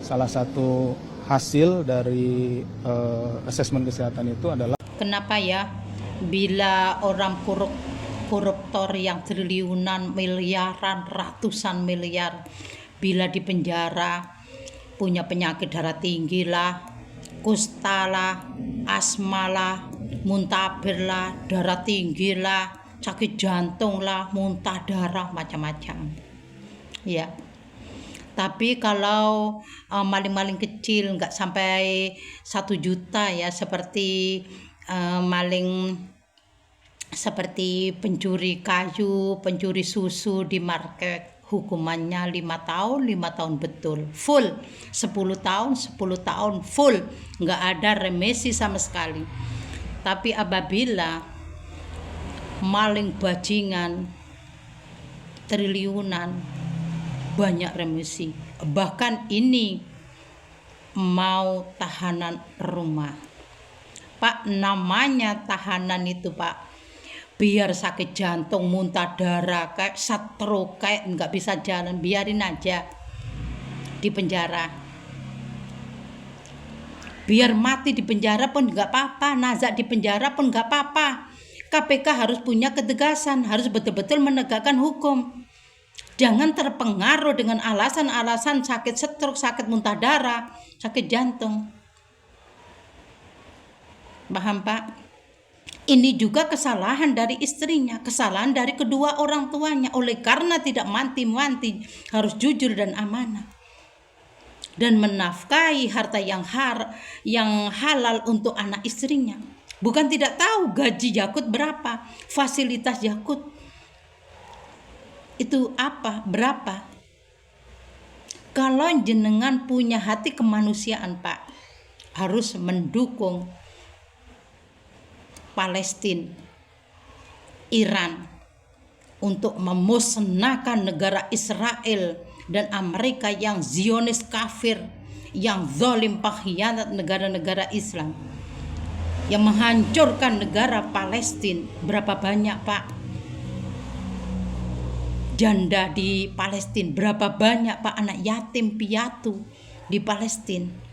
salah satu hasil dari asesmen kesehatan itu adalah kenapa ya bila orang koruptor yang triliunan, miliaran, ratusan miliar bila di penjara punya penyakit darah tinggi lah, kusta lah, asma lah, muntaber lah, darah tinggi lah, sakit jantung lah, muntah darah, macam-macam ya. Tapi kalau maling-maling kecil nggak sampai 1 juta ya, seperti maling seperti pencuri kayu, pencuri susu di market, hukumannya 5 tahun, 5 tahun betul, full, 10 tahun, 10 tahun full, nggak ada remisi sama sekali. Tapi apabila maling bajingan triliunan, banyak remisi, bahkan ini mau tahanan rumah Pak, namanya tahanan itu Pak, biar sakit jantung, muntah darah, kayak stroke, kayak nggak bisa jalan, biarin aja di penjara, biar mati di penjara pun nggak apa-apa, nazak di penjara pun nggak apa-apa. KPK harus punya ketegasan, harus betul-betul menegakkan hukum. Jangan terpengaruh dengan alasan-alasan sakit stroke, sakit muntah darah, sakit jantung. Paham Pak? Ini juga kesalahan dari istrinya, kesalahan dari kedua orang tuanya. Oleh karena tidak manti-manti, harus jujur dan amanah, dan menafkahi harta yang halal untuk anak istrinya. Bukan tidak tahu gaji Yakut berapa, fasilitas Yakut itu apa, berapa. Kalau jenengan punya hati kemanusiaan Pak, harus mendukung Palestina, Iran untuk memusnahkan negara Israel dan Amerika yang Zionis kafir, yang zalim pengkhianat negara-negara Islam, yang menghancurkan negara Palestina. Berapa banyak Pak janda di Palestina, berapa banyak Pak anak yatim piatu di Palestina.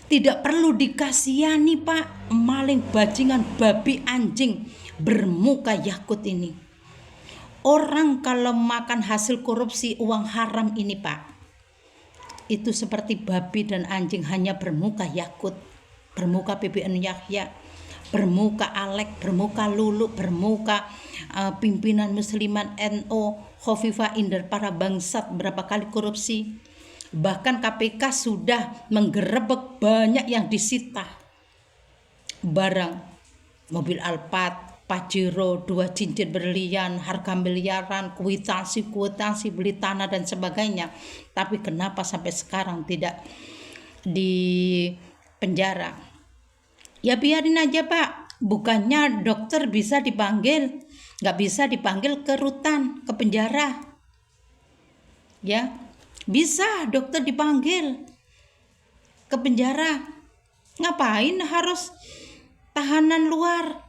Tidak perlu dikasihani Pak, maling bajingan babi anjing bermuka Yakut ini. Orang kalau makan hasil korupsi uang haram ini Pak, itu seperti babi dan anjing, hanya bermuka Yakut, bermuka PBN Yahya, bermuka Alek, bermuka Lulu, bermuka pimpinan Musliman NU Khofifah Indar Parabangsat, berapa kali korupsi. Bahkan KPK sudah menggerebek banyak yang disita barang, mobil Alphard, Pajero, 2 cincin berlian, harga miliaran, kwitansi beli tanah dan sebagainya. Tapi kenapa sampai sekarang tidak di penjara? Ya biarin aja Pak, bukannya dokter bisa dipanggil, nggak bisa dipanggil ke rutan, ke penjara ya. Bisa dokter dipanggil ke penjara. Ngapain harus tahanan luar?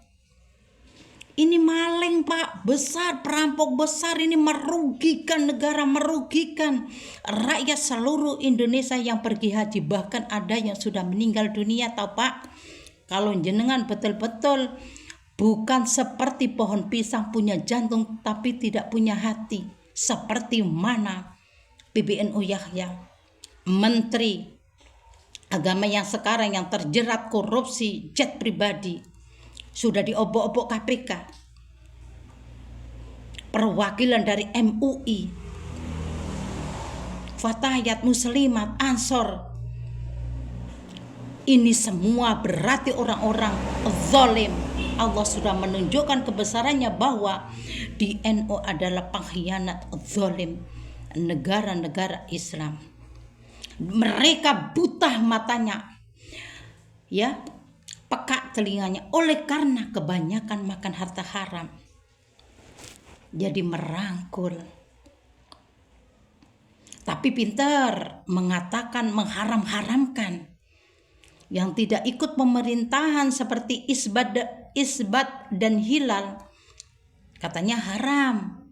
Ini maling Pak, besar, perampok besar, ini merugikan negara, merugikan rakyat seluruh Indonesia yang pergi haji. Bahkan ada yang sudah meninggal dunia tahu Pak. Kalau jenengan betul-betul bukan seperti pohon pisang, punya jantung tapi tidak punya hati, seperti mana PBNU Yahya, Menteri Agama yang sekarang yang terjerat korupsi jet pribadi, sudah diobok-obok KPK, perwakilan dari MUI, Fatayat, Muslimat, Ansor. Ini semua berarti orang-orang zalim. Allah sudah menunjukkan kebesarannya bahwa di NU adalah pengkhianat, zalim negara-negara Islam. Mereka buta matanya ya, peka telinganya oleh karena kebanyakan makan harta haram, jadi merangkul. Tapi pintar mengatakan mengharam-haramkan. Yang tidak ikut pemerintahan seperti Isbat dan Hilal, katanya haram.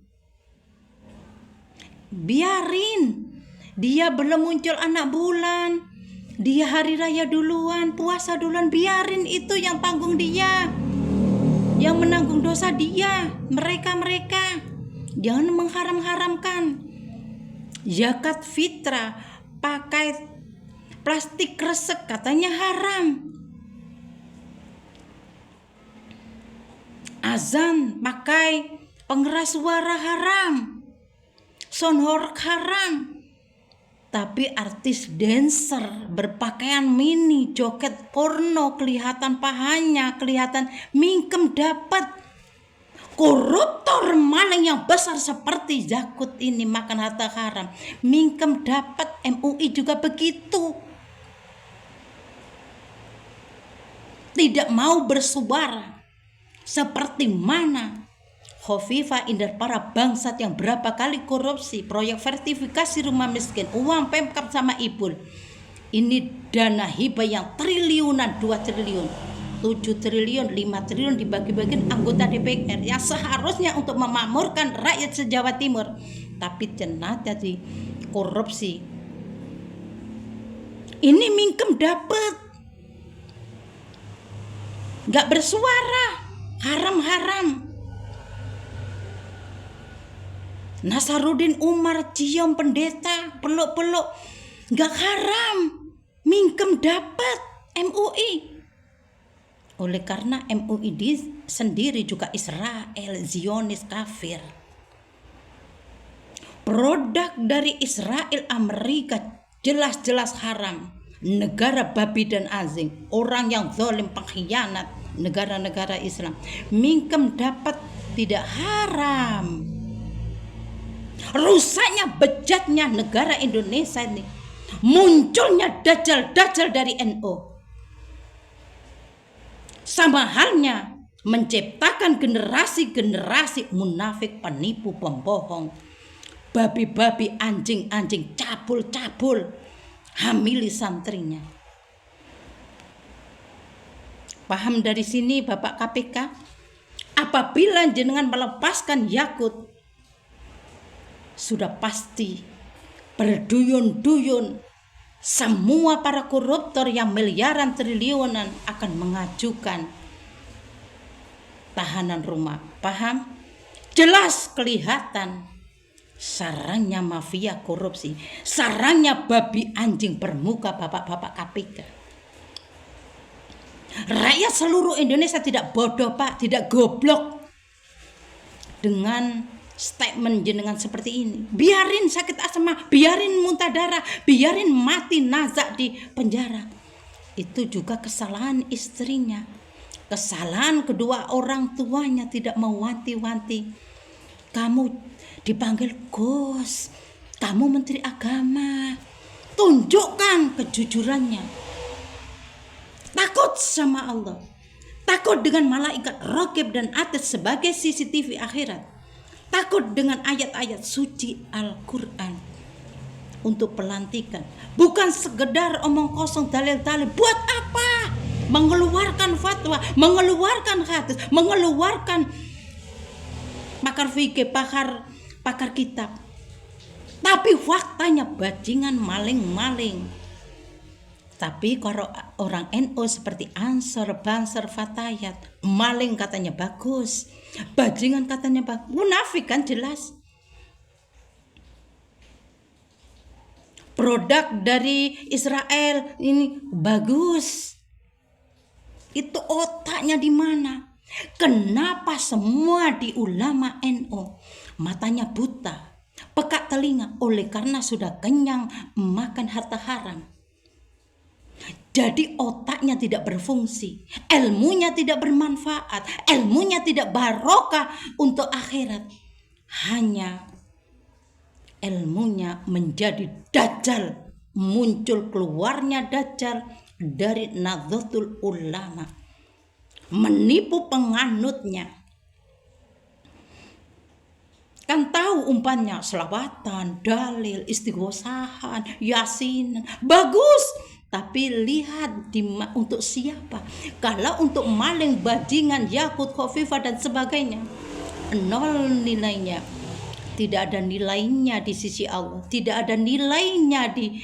Biarin Dia belum muncul anak bulan, dia hari raya duluan, puasa duluan, biarin itu yang tanggung dia, yang menanggung dosa dia, mereka. Jangan mengharam-haramkan. Zakat fitrah pakai plastik kresek katanya haram. Azan pakai pengeras suara haram. Soundwork haram. Tapi artis dancer berpakaian mini, joget porno, kelihatan pahanya, kelihatan mingkem dapat. Koruptor maling yang besar seperti Yakut ini makan harta haram, mingkem dapat. MUI juga begitu. Tidak mau bersuara. Seperti mana Khofifah Indar para bangsat yang berapa kali korupsi, proyek sertifikasi rumah miskin, uang Pemkab sama Ibul. Ini dana hibah yang triliunan, 2 triliun, 7 triliun, 5 triliun dibagi-bagiin anggota DPR yang seharusnya untuk memakmurkan rakyat se-Jawa Timur. Tapi ternyata di korupsi. Ini mingkem dapat. Gak bersuara. Haram-haram. Nasaruddin Umar cium pendeta, peluk-peluk, gak haram, mingkem dapat MUI. Oleh karena MUI sendiri juga Israel, Zionis, kafir. Produk dari Israel, Amerika jelas-jelas haram. Negara babi dan anjing, orang yang zalim, pengkhianat, negara-negara Islam. Mingkem dapat tidak haram. Rusaknya, bejatnya negara Indonesia ini, munculnya dajjal-dajjal dari NU. Sama halnya menciptakan generasi-generasi munafik, penipu, pembohong, babi-babi, anjing-anjing, cabul-cabul, hamili santrinya. Paham dari sini Bapak KPK? Apabila jenengan melepaskan Yakut, sudah pasti berduyun-duyun semua para koruptor yang miliaran triliunan akan mengajukan tahanan rumah. Paham? Jelas kelihatan sarangnya mafia korupsi, sarangnya babi anjing bermuka bapak-bapak KPK. Rakyat seluruh Indonesia tidak bodoh Pak, tidak goblok dengan statement jenengan seperti ini. Biarin sakit asma, biarin muntah darah, biarin mati nazak di penjara. Itu juga kesalahan istrinya, kesalahan kedua orang tuanya tidak mewanti-wanti. Kamu dipanggil Gus, kamu Menteri Agama, tunjukkan kejujurannya. Takut sama Allah, takut dengan malaikat Raqib dan Atid sebagai CCTV akhirat, takut dengan ayat-ayat suci Al-Quran untuk pelantikan. Bukan sekedar omong kosong, dalil-dalil. Buat apa? Mengeluarkan fatwa, mengeluarkan hadis, mengeluarkan pakar fikih, pakar kitab. Tapi faktanya bajingan, maling-maling. Tapi kalau orang NU seperti Ansor, Banser, Fatayat, maling katanya bagus, bajingan katanya bagus, munafik kan jelas. Produk dari Israel ini bagus. Itu otaknya di mana? Kenapa semua di ulama NU matanya buta, pekak telinga oleh karena sudah kenyang makan harta haram. Jadi otaknya tidak berfungsi, ilmunya tidak bermanfaat, ilmunya tidak barokah untuk akhirat. Hanya ilmunya menjadi dajjal, muncul keluarnya dajjal dari Nahdlatul Ulama, menipu penganutnya. Kan tahu umpannya selawatan, dalil, istighosahan, yasin, bagus. Tapi lihat untuk siapa. Kalau untuk maling, bajingan, Yakut, Khofifah dan sebagainya, nol nilainya. tidak ada nilainya di sisi Allah, tidak ada nilainya di